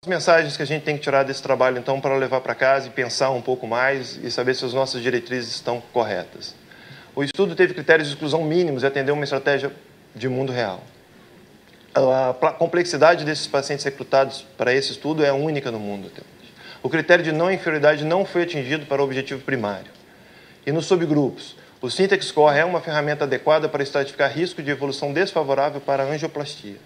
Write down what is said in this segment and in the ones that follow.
mensagens que a gente tem que tirar desse trabalho, então, para levar para casa e pensar um pouco mais e saber se as nossas diretrizes estão corretas. O estudo teve critérios de exclusão mínimos e atendeu uma estratégia de mundo real. A complexidade desses pacientes recrutados para esse estudo é única no mundo. O critério de não inferioridade não foi atingido para o objetivo primário. E nos subgrupos, o Syntax Score é uma ferramenta adequada para estratificar risco de evolução desfavorável para a angioplastia.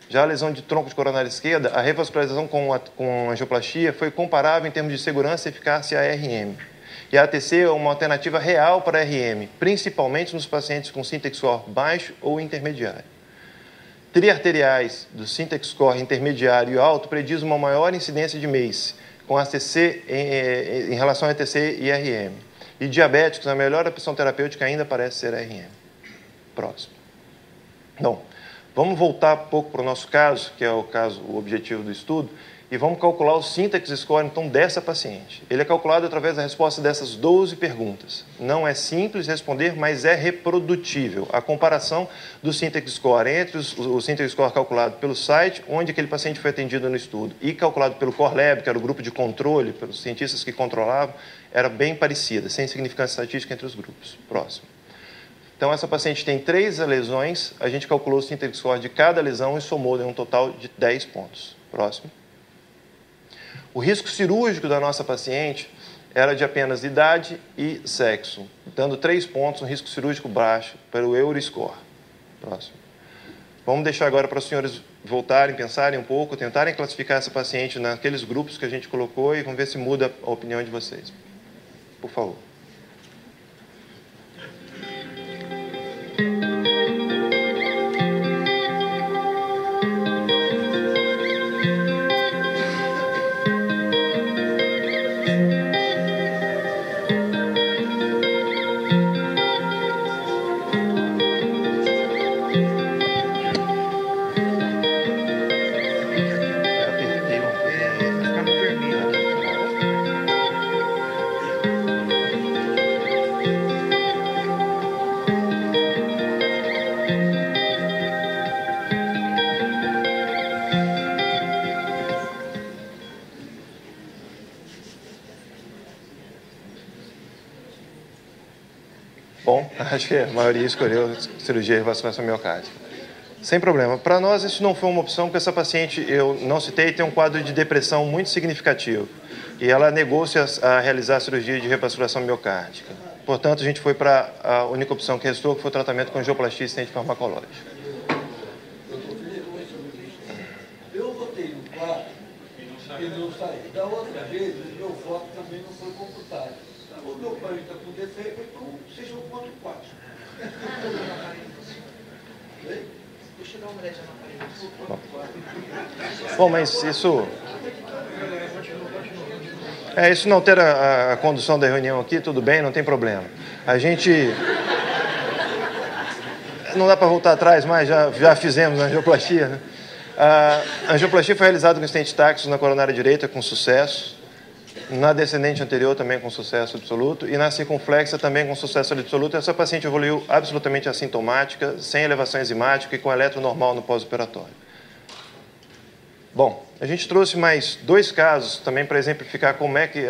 Já a lesão de tronco de coronária esquerda, a revascularização com angioplastia foi comparável em termos de segurança e eficácia à RM. E a ATC é uma alternativa real para a RM, principalmente nos pacientes com Syntax Score baixo ou intermediário. Triarteriais do Syntax Score intermediário e alto prediz uma maior incidência de MACE, com ATC em relação a ATC e RM. E diabéticos, a melhor opção terapêutica ainda parece ser a RM. Próximo. Bom, vamos voltar um pouco para o nosso caso, que é o objetivo do estudo, e vamos calcular o Syntax Score, então, dessa paciente. Ele é calculado através da resposta dessas 12 perguntas. Não é simples responder, mas é reprodutível. A comparação do Syntax Score entre o Syntax Score calculado pelo site, onde aquele paciente foi atendido no estudo, e calculado pelo Core Lab, que era o grupo de controle, pelos cientistas que controlavam, era bem parecida, sem significância estatística entre os grupos. Próximo. Então, essa paciente tem 3 lesões, a gente calculou o Syntax Score de cada lesão e somou em um total de 10 pontos. Próximo. O risco cirúrgico da nossa paciente era de apenas idade e sexo, dando 3 pontos, um risco cirúrgico baixo para o Euroscore. Próximo. Vamos deixar agora para os senhores voltarem, pensarem um pouco, tentarem classificar essa paciente naqueles grupos que a gente colocou e vamos ver se muda a opinião de vocês. Por favor. Bom, acho que a maioria escolheu cirurgia de revascularização miocárdica. Sem problema. Para nós, isso não foi uma opção, porque essa paciente, eu não citei, tem um quadro de depressão muito significativo. E ela negou-se a realizar a cirurgia de revascularização miocárdica. Portanto, a gente foi para a única opção que restou, que foi o tratamento com angioplastia assistente farmacológica. Eu votei no quadro e não saiu. Da outra vez, o meu voto também não foi computado. O meu pai está com defeito, então seja o voto 4. Deixa eu dar uma olhadinha na parede. Bom, mas isso... isso não altera a condução da reunião aqui, tudo bem, não tem problema. A gente... Não dá para voltar atrás, mas já fizemos a angioplastia, né? A angioplastia foi realizada com stent Taxus na coronária direita com sucesso, na descendente anterior também com sucesso absoluto e na circunflexa também com sucesso absoluto. Essa paciente evoluiu absolutamente assintomática, sem elevação enzimática e com eletro normal no pós-operatório. Bom, a gente trouxe mais 2 casos também para exemplificar como é que...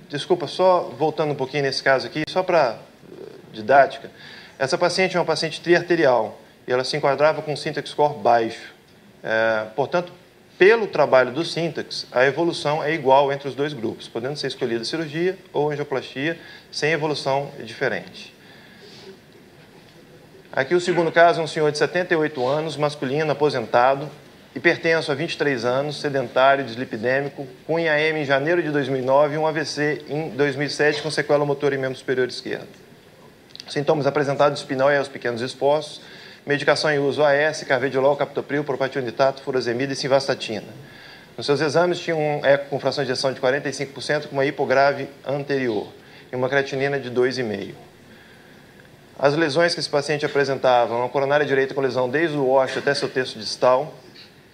desculpa, só voltando um pouquinho nesse caso aqui, só para didática. Essa paciente é uma paciente triarterial e ela se enquadrava com um Syntax Score baixo. Portanto, pelo trabalho do Syntax, a evolução é igual entre os 2 grupos, podendo ser escolhida cirurgia ou angioplastia, sem evolução diferente. Aqui o segundo caso é um senhor de 78 anos, masculino, aposentado, hipertenso há 23 anos, sedentário, dislipidêmico, com IAM em janeiro de 2009 e um AVC em 2007 com sequela motor em membro superior esquerdo. Sintomas apresentados espinal e aos pequenos esforços, medicação em uso AS, carvedilol, captopril, propioniditato, furosemida e simvastatina. Nos seus exames, tinha um eco com fração de ejeção de 45% com uma hipograve anterior e uma creatinina de 2,5. As lesões que esse paciente apresentava, uma coronária direita com lesão desde o ósseo até seu terço distal,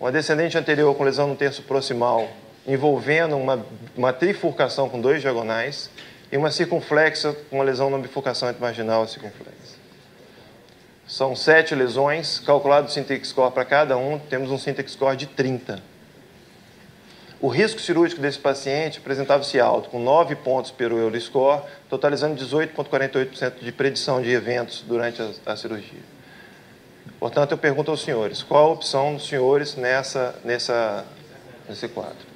uma descendente anterior com lesão no terço proximal, envolvendo uma trifurcação com 2 diagonais, e uma circunflexa com uma lesão na bifurcação entre marginal e circunflexa. São 7 lesões, calculado o Syntax Score para cada um, temos um Syntax Score de 30. O risco cirúrgico desse paciente apresentava-se alto, com 9 pontos pelo Euroscore, totalizando 18,48% de predição de eventos durante a cirurgia. Portanto, eu pergunto aos senhores, qual a opção dos senhores nesse quadro?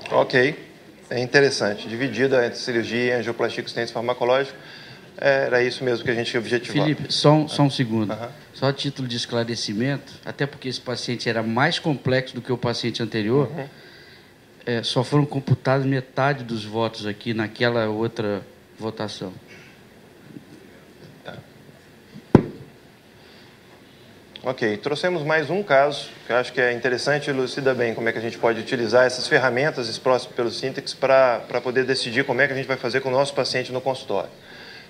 Ok, é interessante. Dividida entre cirurgia, angioplastia com estente farmacológico, era isso mesmo que a gente objetivava. Felipe, só um segundo. Só a título de esclarecimento, até porque esse paciente era mais complexo do que o paciente anterior, só foram computados metade dos votos aqui naquela outra votação. Ok, trouxemos mais um caso, que eu acho que é interessante e elucida bem como é que a gente pode utilizar essas ferramentas expostas pelo Syntax para poder decidir como é que a gente vai fazer com o nosso paciente no consultório.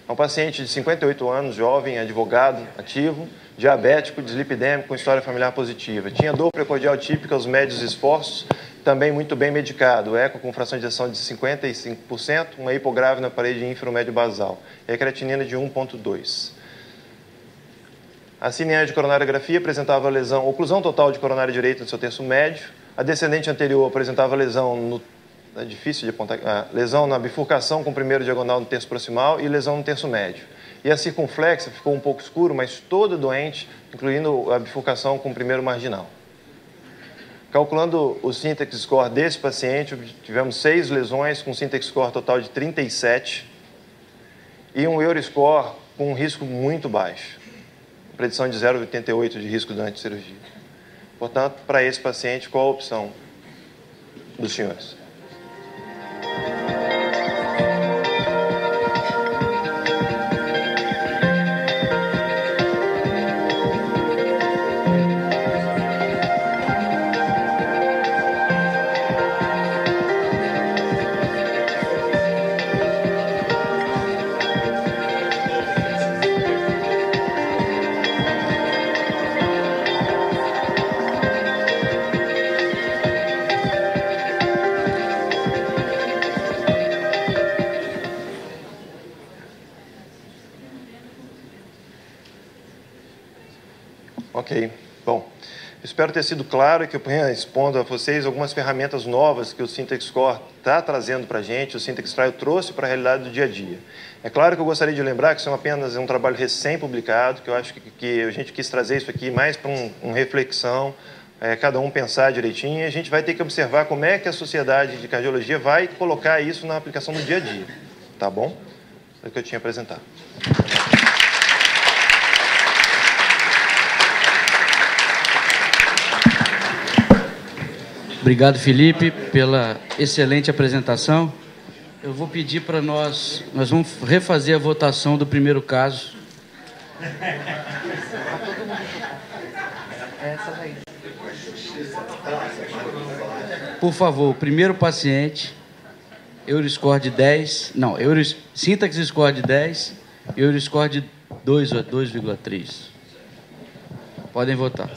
É um paciente de 58 anos, jovem, advogado, ativo, diabético, dislipidêmico, com história familiar positiva. Tinha dor precordial típica aos médios esforços, também muito bem medicado, eco com fração de ejeção de 55%, uma hipograve na parede ínfero-médio basal, e a creatinina de 1,2. A cineangia de coronariografia apresentava lesão, oclusão total de coronária direita no seu terço médio. A descendente anterior apresentava lesão é difícil de apontar, lesão na bifurcação com o primeiro diagonal no terço proximal e lesão no terço médio. E a circunflexa ficou um pouco escuro, mas toda doente, incluindo a bifurcação com o primeiro marginal. Calculando o Syntax score desse paciente, tivemos 6 lesões com Syntax score total de 37 e um Euroscore com um risco muito baixo. Predição de 0,88 de risco durante a cirurgia. Portanto, para esse paciente, qual a opção dos senhores? Ok, bom, espero ter sido claro e que eu venha expondo a vocês algumas ferramentas novas que o Syntax Score está trazendo para a gente, o Syntax Trial trouxe para a realidade do dia a dia. É claro que eu gostaria de lembrar que isso é apenas um trabalho recém-publicado, que eu acho que a gente quis trazer isso aqui mais para uma reflexão, cada um pensar direitinho, e a gente vai ter que observar como é que a Sociedade de Cardiologia vai colocar isso na aplicação do dia a dia, tá bom? É o que eu tinha a apresentar. Obrigado, Felipe, pela excelente apresentação. Eu vou pedir para nós vamos refazer a votação do primeiro caso. Por favor, o primeiro paciente, Euroscore de 10, não, Syntax score de 10, Euroscore de 2,3. Podem votar.